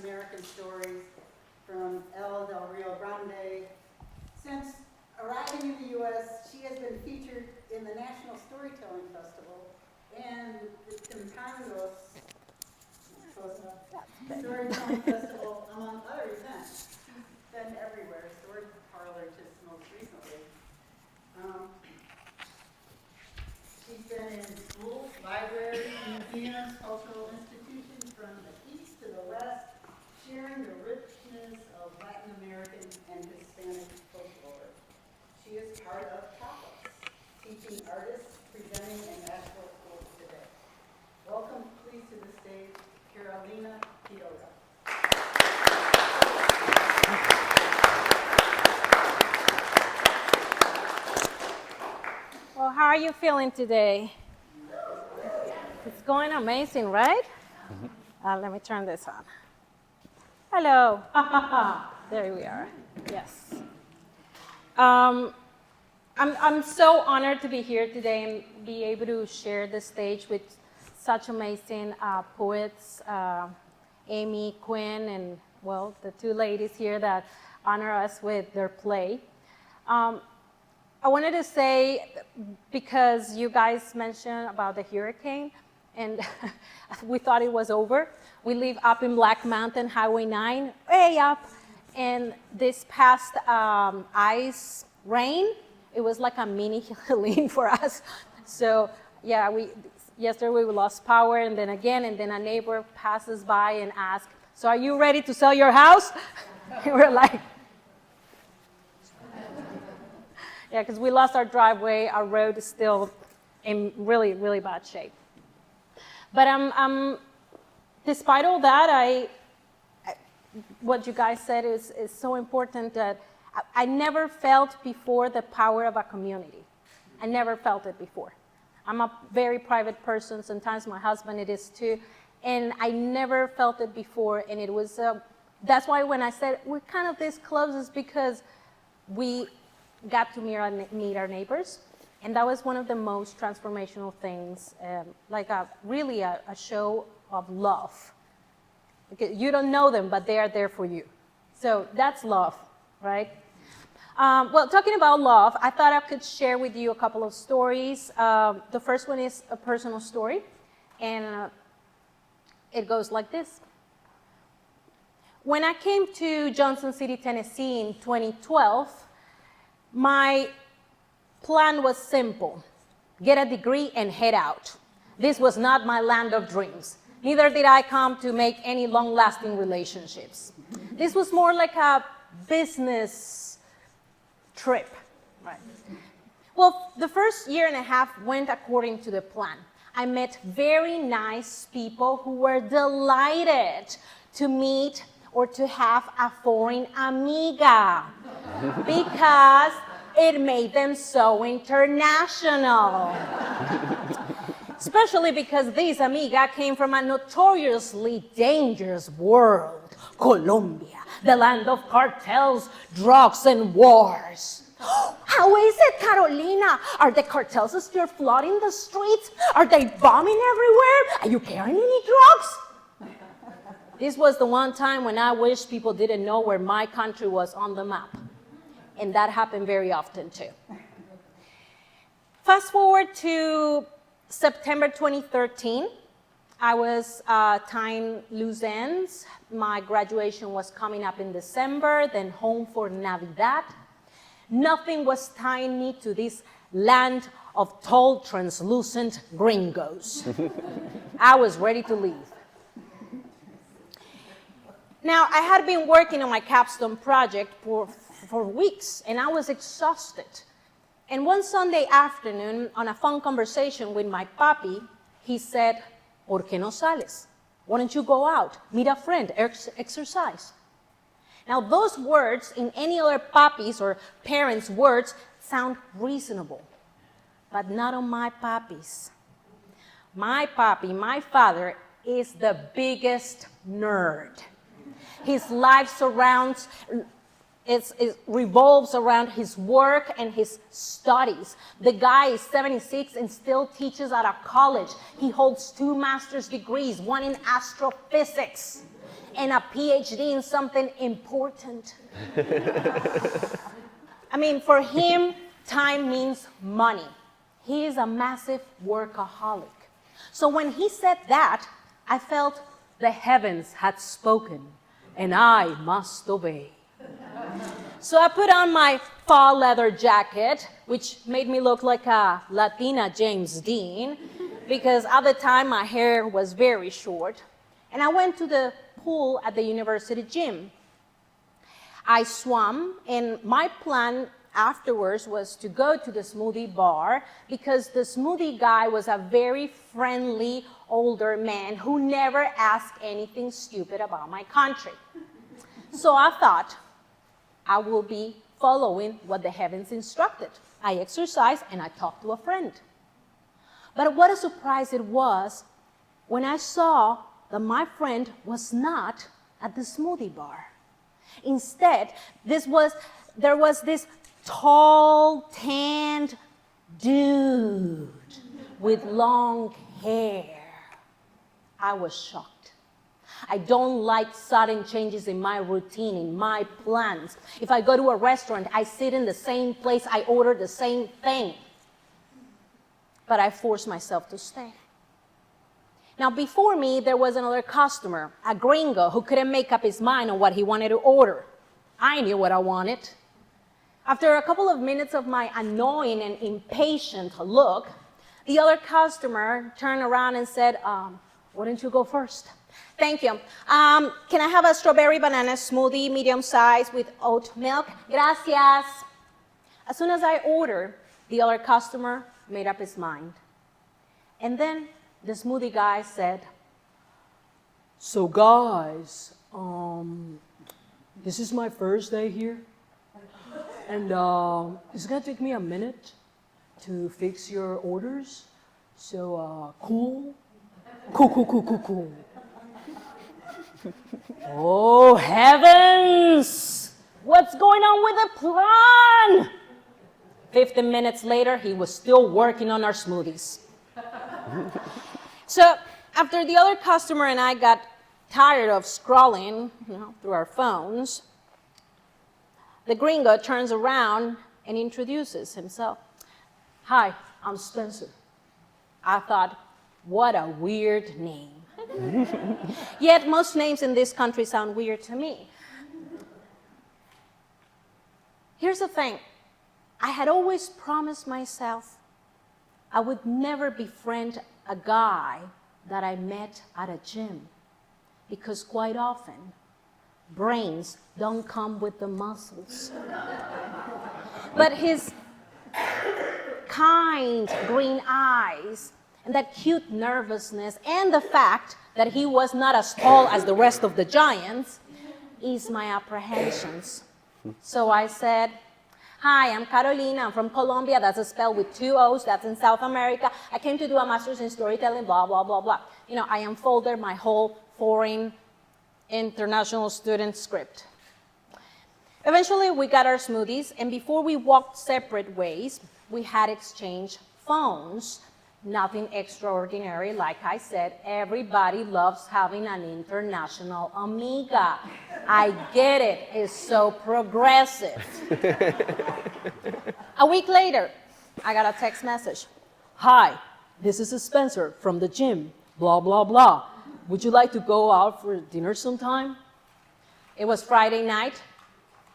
American stories from El del Rio Grande. Since arriving in the U.S., she has been featured in the National Storytelling Festival and the Timpanogos Storytelling Festival, among other events. She's been everywhere, story parlor just most recently. She's been in schools, libraries, museums, cultural institutions from the east to the west, sharing the richness of Latin American and Hispanic folklore. She is part of Tapas, teaching artists, presenting in national schools today. Welcome, please, to the stage, Carolina Quiroga. Well, how are you feeling today? It's going amazing, right? Let me turn this on. Hello. There we are. Yes. I'm so honored to be here today and be able to share the stage with such amazing poets, Amy, Quinn, and, well, the two ladies here that honor us with their play. I wanted to say, because you guys mentioned about the hurricane, and we thought it was over. We live up in Black Mountain, Highway 9, way up, and this past ice rain, it was like a mini Helene for us. So yeah, yesterday we lost power, and then again, and then a neighbor passes by and asks, "So are you ready to sell your house?" And we're like, yeah, because we lost our driveway. Our road is still in really, really bad shape. But despite all that, what you guys said is so important that I never felt before the power of a community. I never felt it before. I'm a very private person. Sometimes my husband it is too. And I never felt it before. And it was, that's why when I said we're kind of this close is because we got to meet our neighbors, and that was one of the most transformational things, like really a show of love. You don't know them, but they are there for you. So that's love, right? Well, talking about love, I thought I could share with you a couple of stories. The first one is a personal story, and it goes like this. When I came to Johnson City, Tennessee in 2012, my plan was simple: get a degree and head out. This was not my land of dreams. Neither did I come to make any long-lasting relationships. This was more like a business trip. Right. Well, the first year and a half went according to the plan. I met very nice people who were delighted to meet or to have a foreign amiga because it made them so international. Especially because this amiga came from a notoriously dangerous world, Colombia, the land of cartels, drugs, and wars. How is it, Carolina? Are the cartels still flooding the streets? Are they bombing everywhere? Are you carrying any drugs? This was the one time when I wish people didn't know where my country was on the map. And that happened very often too. Fast forward to September 2013. I was tying loose ends. My graduation was coming up in December, then home for Navidad. Nothing was tying me to this land of tall, translucent gringos. I was ready to leave. Now, I had been working on my capstone project for weeks, and I was exhausted. And one Sunday afternoon, on a phone conversation with my papi, he said, "¿Por qué no sales? Why don't you go out, meet a friend, exercise?" Now, those words, in any other papi's or parents' words, sound reasonable, but not on my papi's. My papi, my father, is the biggest nerd. His life revolves around his work and his studies. The guy is 76 and still teaches at a college. He holds 2 master's degrees, one in astrophysics. and a PhD in something important. I mean, for him, time means money. He is a massive workaholic. So when he said that, I felt the heavens had spoken, and I must obey. So I put on my fall leather jacket, which made me look like a Latina James Dean, because at the time my hair was very short. And I went to the pool at the university gym. I swam, and my plan afterwards was to go to the smoothie bar because the smoothie guy was a very friendly older man who never asked anything stupid about my country. So I thought I will be following what the heavens instructed. I exercised and I talked to a friend. But what a surprise it was when I saw that my friend was not at the smoothie bar. Instead, there was this tall, tanned dude with long hair. I was shocked. I don't like sudden changes in my routine, in my plans. If I go to a restaurant, I sit in the same place, I order the same thing. But I forced myself to stay. Now, before me, there was another customer, a gringo, who couldn't make up his mind on what he wanted to order. I knew what I wanted. After a couple of minutes of my annoying and impatient look, the other customer turned around and said, why don't you go first? Thank you. Can I have a strawberry banana smoothie, medium size, with oat milk? Gracias. As soon as I ordered, the other customer made up his mind. And then the smoothie guy said, so guys, this is my first day here, and it's gonna take me a minute to fix your orders, so cool. Oh heavens! What's going on with the plan? 15 minutes later, he was still working on our smoothies. So after the other customer and I got tired of scrolling, through our phones, the gringo turns around and introduces himself. Hi, I'm Spencer. I thought, what a weird name. Yet most names in this country sound weird to me. Here's the thing. I had always promised myself I would never befriend a guy that I met at a gym, because quite often, brains don't come with the muscles. But his kind green eyes and that cute nervousness and the fact that he was not as tall as the rest of the giants eased my apprehensions. So I said, hi, I'm Carolina, I'm from Colombia, that's spelled with 2 O's, that's in South America. I came to do a master's in storytelling, blah, blah, blah, blah. I unfolded my whole foreign international student script. Eventually, we got our smoothies, and before we walked separate ways, we had exchanged phones. Nothing extraordinary, like I said, everybody loves having an international amiga. I get it, it's so progressive. A week later, I got a text message. Hi, this is Spencer from the gym, blah, blah, blah. Would you like to go out for dinner sometime? It was Friday night.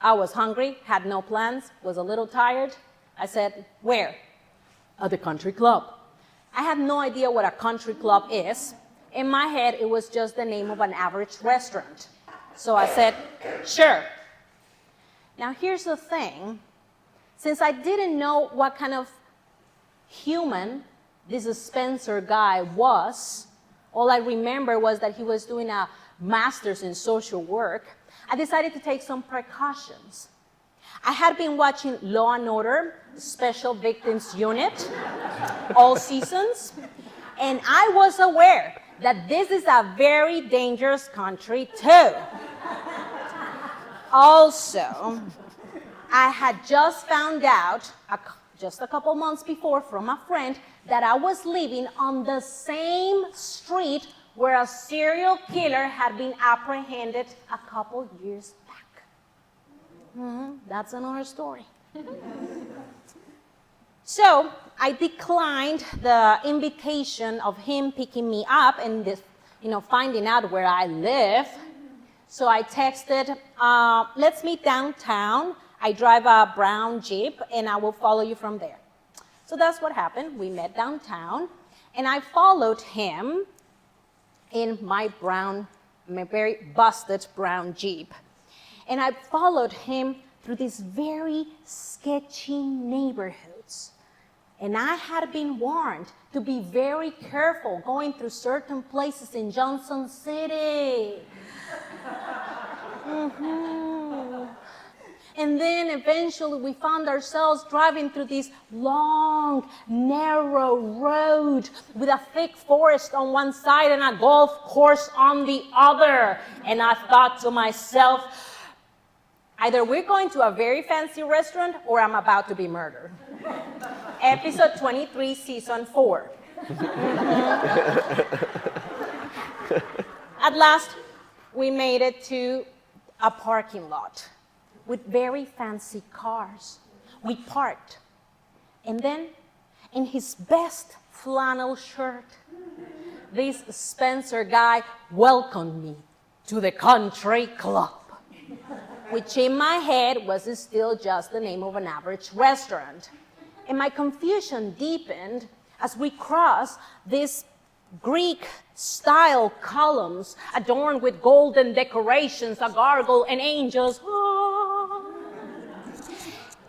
I was hungry, had no plans, was a little tired. I said, where? At the country club. I had no idea what a country club is. In my head, it was just the name of an average restaurant. So I said, sure. Now here's the thing. Since I didn't know what kind of human this Spencer guy was, all I remember was that he was doing a master's in social work. I decided to take some precautions. I had been watching Law & Order, Special Victims Unit, all seasons, and I was aware that this is a very dangerous country too. Also, I had just found out, just a couple months before, from a friend that I was living on the same street where a serial killer had been apprehended a couple years back. That's another story. So I declined the invitation of him picking me up and finding out where I live. So I texted, let's meet downtown. I drive a brown Jeep and I will follow you from there. So that's what happened. We met downtown and I followed him in my very busted brown Jeep. And I followed him through these very sketchy neighborhoods. And I had been warned to be very careful going through certain places in Johnson City. And then eventually we found ourselves driving through this long, narrow road with a thick forest on one side and a golf course on the other. And I thought to myself, either we're going to a very fancy restaurant or I'm about to be murdered. Episode 23, season 4. At last, we made it to a parking lot with very fancy cars. We parked. And then, in his best flannel shirt, this Spencer guy welcomed me to the country club, which in my head was still just the name of an average restaurant. And my confusion deepened as we crossed these Greek-style columns adorned with golden decorations, a gargoyle, and angels.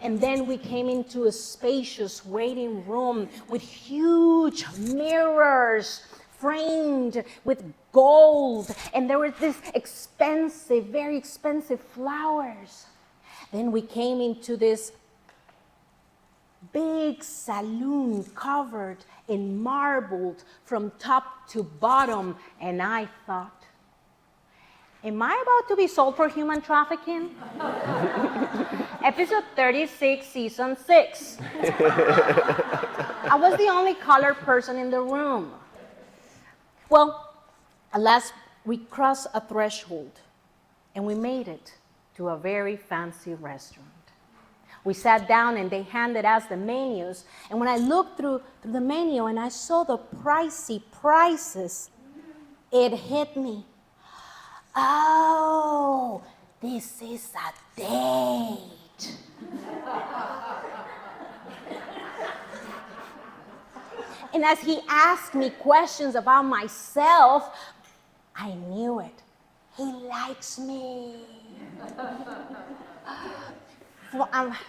And then we came into a spacious waiting room with huge mirrors framed with gold. And there were these expensive, very expensive flowers. Then we came into this big saloon covered in marble from top to bottom. And I thought, am I about to be sold for human trafficking? Episode 36, season 6. I was the only colored person in the room. Well, at last we crossed a threshold and we made it to a very fancy restaurant. We sat down and they handed us the menus. And when I looked through the menu and I saw the pricey prices, it hit me. Oh, this is a date. And as he asked me questions about myself, I knew it. He likes me.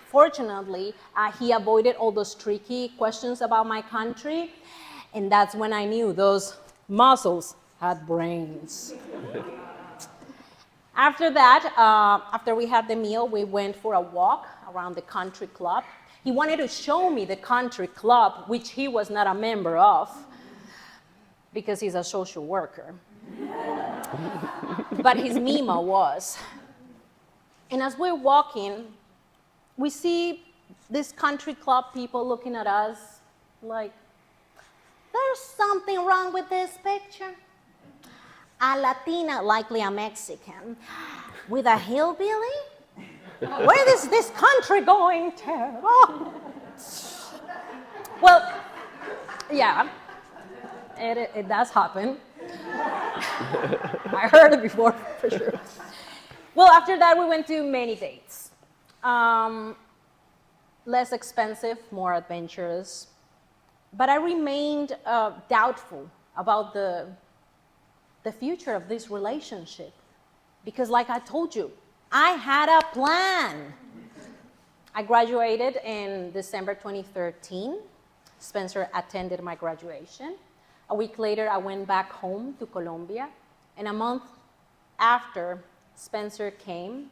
Fortunately, he avoided all those tricky questions about my country, and that's when I knew those muscles had brains. After that, after we had the meal, we went for a walk around the country club. He wanted to show me the country club, which he was not a member of, because he's a social worker. But his Mima was. And as we're walking, we see this country club people looking at us like, there's something wrong with this picture. A Latina, likely a Mexican, with a hillbilly? Where is this country going to? Oh. Well, yeah, it does happen. I heard it before, for sure. Well, after that, we went to many dates. Less expensive, more adventurous. But I remained doubtful about the future of this relationship. Because like I told you, I had a plan. I graduated in December 2013. Spencer attended my graduation. A week later, I went back home to Colombia. And a month after, Spencer came,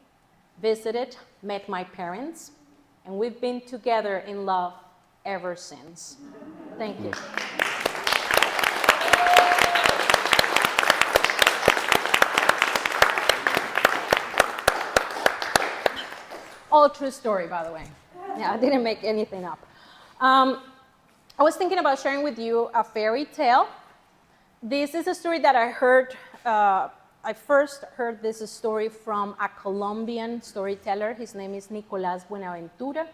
visited, met my parents, and we've been together in love ever since. Thank you. All true story, by the way. Yeah, I didn't make anything up. I was thinking about sharing with you a fairy tale This is a story that I heard. I first heard this story from a Colombian storyteller. His name is Nicolás Buenaventura.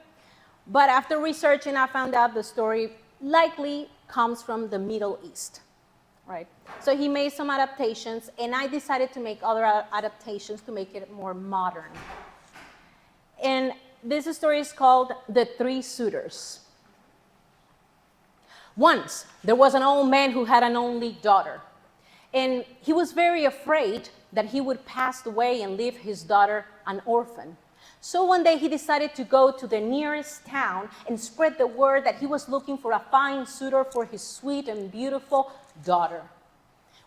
But after researching, I found out the story likely comes from the Middle East, right? So he made some adaptations, and I decided to make other adaptations to make it more modern. And this story is called The Three Suitors. Once, there was an old man who had an only daughter, and he was very afraid that he would pass away and leave his daughter an orphan. So one day he decided to go to the nearest town and spread the word that he was looking for a fine suitor for his sweet and beautiful daughter.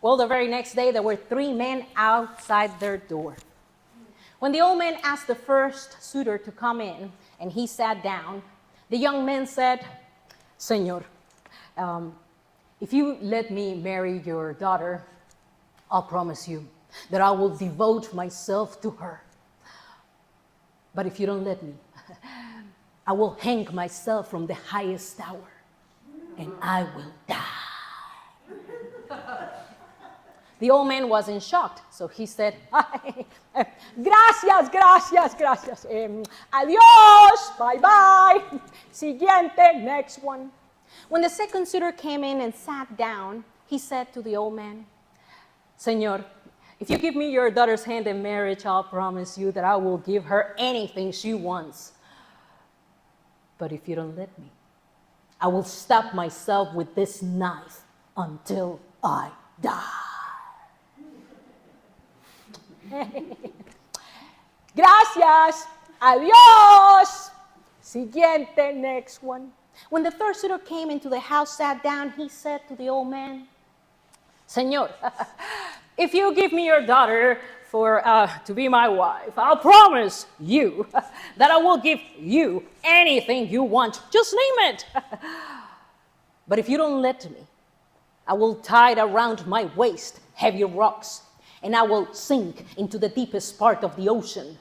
Well, the very next day, there were 3 men outside their door. When the old man asked the first suitor to come in, and he sat down, the young man said, "Señor, if you let me marry your daughter, I'll promise you that I will devote myself to her. But if you don't let me, I will hang myself from the highest tower, and I will die." The old man wasn't shocked, so he said, "Gracias, gracias, gracias. Adios, bye-bye. Siguiente, next one." When the second suitor came in and sat down, he said to the old man, "Señor, if you give me your daughter's hand in marriage, I'll promise you that I will give her anything she wants. But if you don't let me, I will stab myself with this knife until I die." Gracias, adios. Siguiente, next one. When the third suitor came into the house, sat down, he said to the old man, "Señor, if you give me your daughter to be my wife, I'll promise you that I will give you anything you want. Just name it. But if you don't let me, I will tie around my waist heavy rocks, and I will sink into the deepest part of the ocean,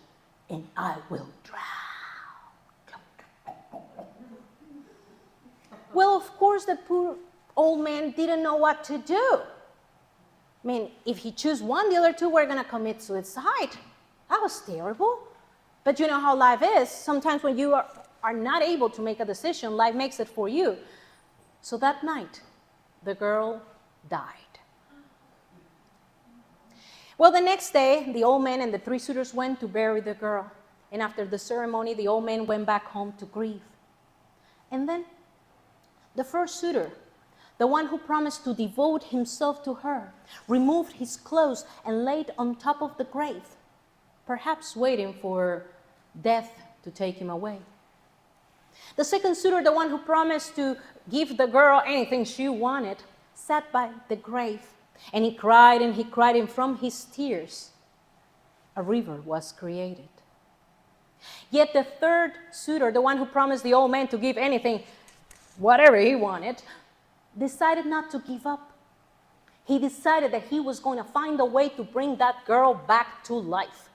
and I will drown." Well, of course, the poor old man didn't know what to do. I mean, if he chose one, the other 2 were going to commit suicide. That was terrible. But you know how life is. Sometimes when you are not able to make a decision, life makes it for you. So that night, the girl died. Well, the next day, the old man and the 3 suitors went to bury the girl. And after the ceremony, the old man went back home to grieve. And then the first suitor, the one who promised to devote himself to her, removed his clothes and laid on top of the grave, perhaps waiting for death to take him away. The second suitor, the one who promised to give the girl anything she wanted, sat by the grave, and he cried, and from his tears, a river was created. Yet the third suitor, the one who promised the old man to give anything, whatever he wanted, decided not to give up. He decided that he was going to find a way to bring that girl back to life.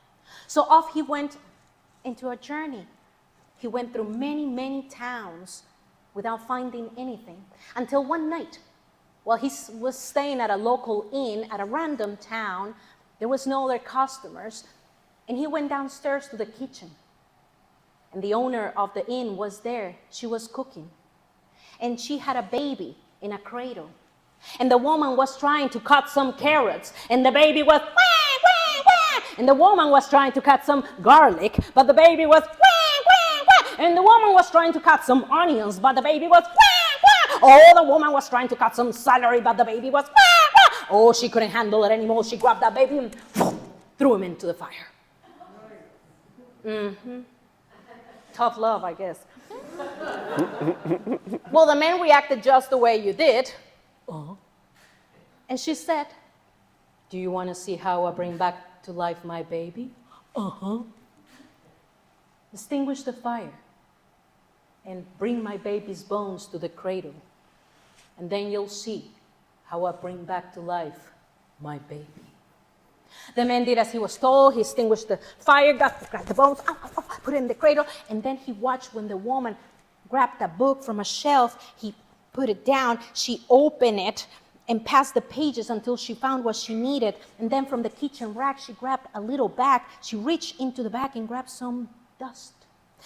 So off he went into a journey. He went through many, many towns without finding anything, until one night, while he was staying at a local inn at a random town, there was no other customers, and he went downstairs to the kitchen. And the owner of the inn was there. She was cooking. And she had a baby in a cradle. And the woman was trying to cut some carrots, and the baby was wah, wah, wah. And the woman was trying to cut some garlic, but the baby was wah, wah, wah. And the woman was trying to cut some onions, but the baby was wah, wah. Oh, the woman was trying to cut some celery, but the baby was wah, wah. Oh, she couldn't handle it anymore. She grabbed that baby and threw him into the fire. Tough love, I guess. Well, the man reacted just the way you did. And she said, "Do you want to see how I bring back to life my baby?" "Extinguish the fire and bring my baby's bones to the cradle, and then you'll see how I bring back to life my baby." The man did as he was told. He extinguished the fire, grabbed the bones, put it in the cradle, and then he watched when the woman grabbed a book from a shelf. He put it down. She opened it, and passed the pages until she found what she needed. And then from the kitchen rack, she grabbed a little bag. She reached into the bag and grabbed some dust.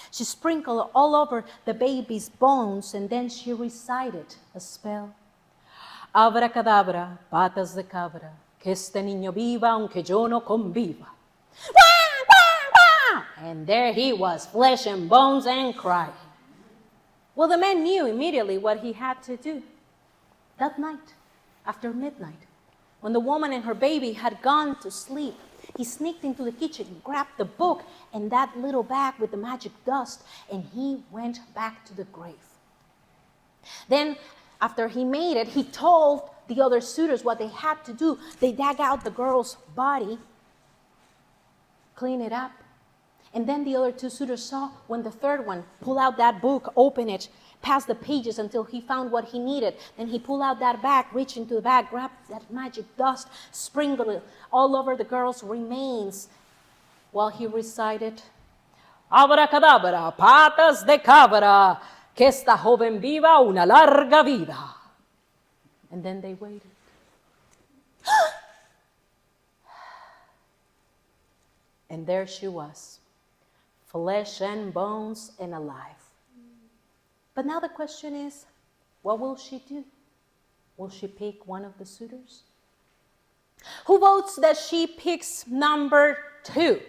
She sprinkled all over the baby's bones, and then she recited a spell. Abracadabra, patas de cabra, que este niño viva aunque yo no conviva. Wah, wah, wah! And there he was, flesh and bones and crying. Well, the man knew immediately what he had to do. That night, after midnight, when the woman and her baby had gone to sleep, he sneaked into the kitchen, grabbed the book and that little bag with the magic dust, and he went back to the grave. Then, after he made it, he told the other suitors what they had to do. They dug out the girl's body, clean it up, and then the other two suitors saw when the third one pulled out that book, open it, passed the pages until he found what he needed. Then he pulled out that bag, reached into the bag, grabbed that magic dust, sprinkled it all over the girl's remains while he recited, Abracadabra, patas de cabra, que esta joven viva una larga vida. And then they waited. And there she was, flesh and bones and alive. But now the question is, what will she do? Will she pick one of the suitors? Who votes that she picks number 2?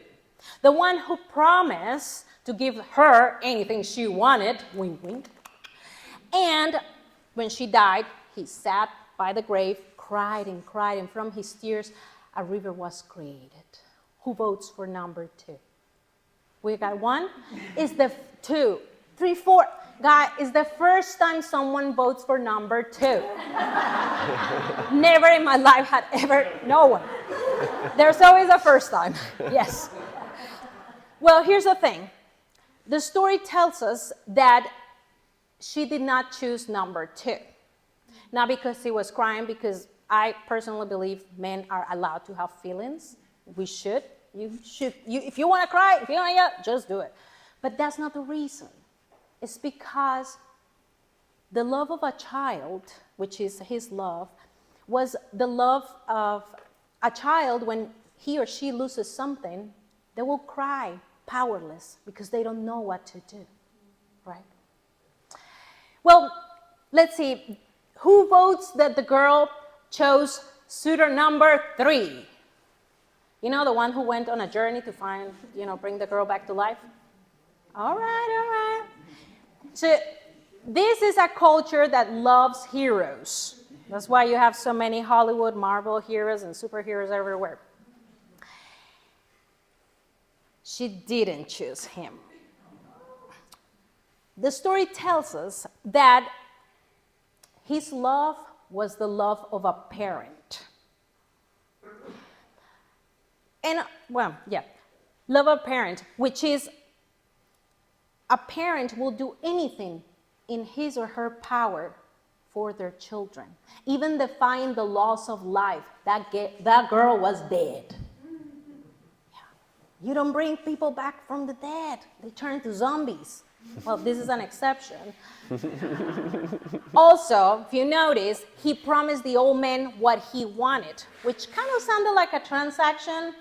The one who promised to give her anything she wanted, wink, wink. And when she died, he sat by the grave, cried, and from his tears, a river was created. Who votes for number 2? We got 1. Is the 2, 3, 4. God, is the first time someone votes for number 2. Never in my life had ever, no one. There's always a first time, yes. Well, here's the thing. The story tells us that she did not choose number 2. Not because he was crying, because I personally believe men are allowed to have feelings. We should. If you want to cry, if you want to yell, just do it. But that's not the reason. It's because the love of a child, which is his love, was the love of a child. When he or she loses something, they will cry powerless because they don't know what to do, right? Well, let's see. Who votes that the girl chose suitor number 3? You know, the one who went on a journey to find, bring the girl back to life? All right. So this is a culture that loves heroes. That's why you have so many Hollywood, Marvel heroes and superheroes everywhere. She didn't choose him. The story tells us that his love was the love of a parent. And, love of a parent, which is a parent will do anything in his or her power for their children, even defying the laws of life. That girl was dead. You don't bring people back from the dead. They turn into zombies. Well, this is an exception. Also, if you notice, he promised the old man what he wanted, which kind of sounded like a transaction.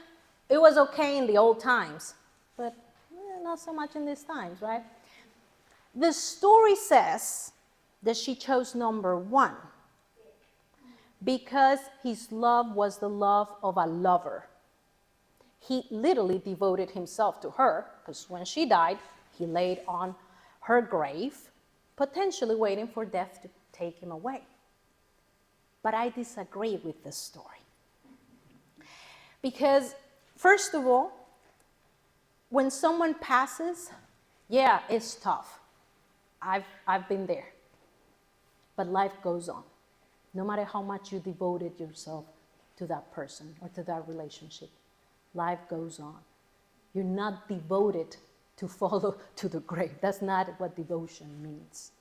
It was okay in the old times, but not so much in these times, right? The story says that she chose number 1 because his love was the love of a lover. He literally devoted himself to her, because when she died, he laid on her grave, potentially waiting for death to take him away. But I disagree with this story. Because, first of all, when someone passes, it's tough. I've been there. But life goes on. No matter how much you devoted yourself to that person or to that relationship, life goes on. You're not devoted to follow to the grave. That's not what devotion means.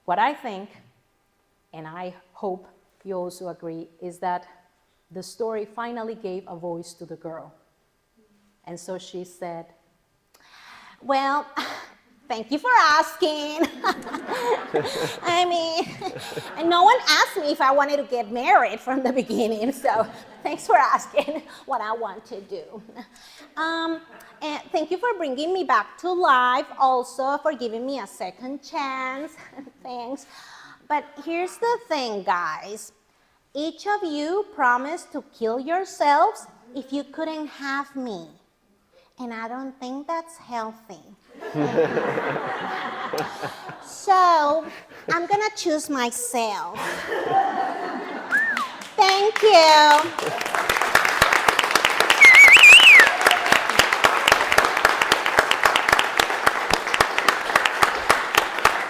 What I think, and I hope you also agree, is that the story finally gave a voice to the girl. And so she said, well, Thank you for asking. I mean, and no one asked me if I wanted to get married from the beginning, so thanks for asking what I want to do. And thank you for bringing me back to life, also for giving me a second chance. Thanks. But here's the thing, guys. Each of you promised to kill yourselves if you couldn't have me. And I don't think that's healthy. So, I'm gonna choose myself. Thank you.